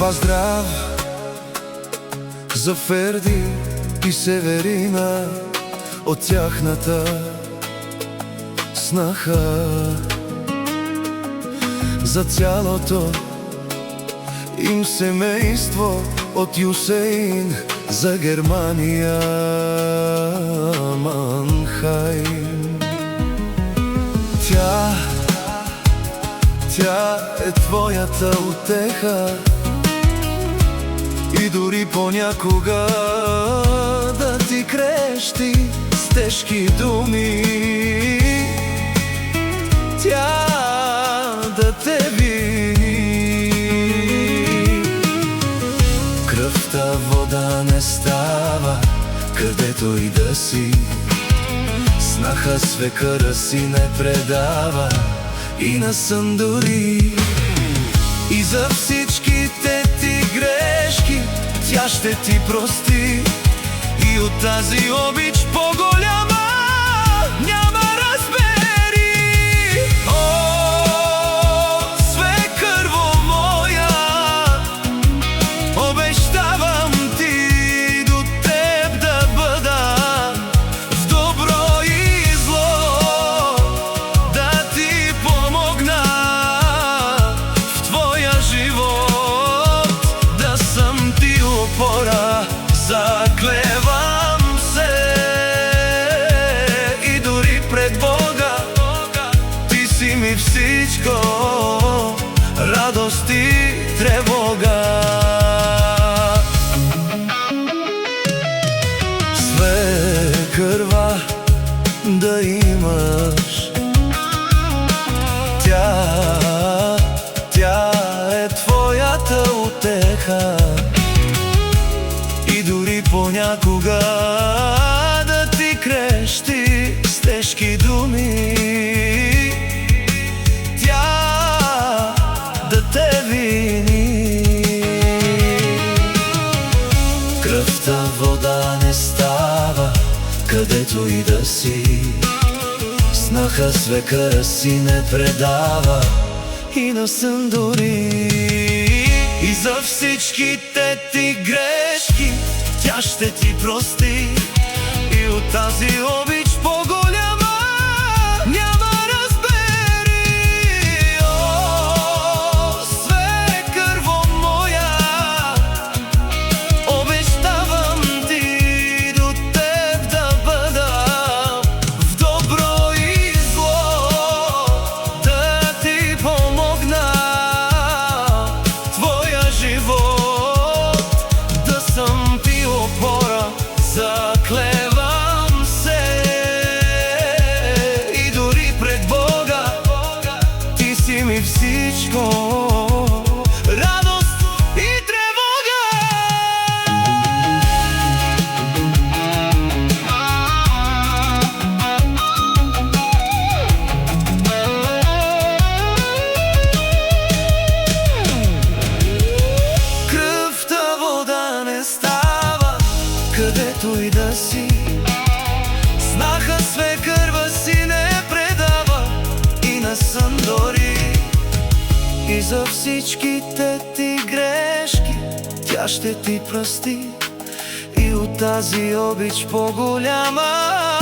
Поздрав за Ферди и Северина от тяхната снаха, за цялото им семейство от Юсейн, за Германия Манхайм. Тя е твоята утеха и дори понякога да ти крещи с тежки думи. Тя да те вини. Кръвта вода не става, където и да си. Снаха свекъра си не предава и на сън дори. И за всичките ти грешки тя ще ти прости, и от тази обич по-голяма няма, разбери. О, свекърво моя, обещавам ти до теб да бъда в добро и зло, да ти помогна в твоя живот, да съм ти опора. Заклевам се и дори пред Бога, ти си ми всичко, радост и тревога. Свекърва да имаш, тя е твоята утеха, и дори понякога да ти крещи с тежки думи. Тя да те вини. Кръвта вода не става, където и да си. Снаха свекъра си не предава и на сън дори. И за всичките ти грешки тя ще ти прости, и от тази обич по-голяма няма, разбери. О, свекърво моя, обещавам ти до теб да бъда в добро и зло, да ти помогна в твоя живот, да съм ти опора. Заклевам се и дори пред Бога, ти си ми всичко, радост и тревога. Кръвта вода не става, където и да си. Снаха свекърва си не предава и на сън дори. И за всичките ти грешки тя ще ти прости, и от тази обич по-голяма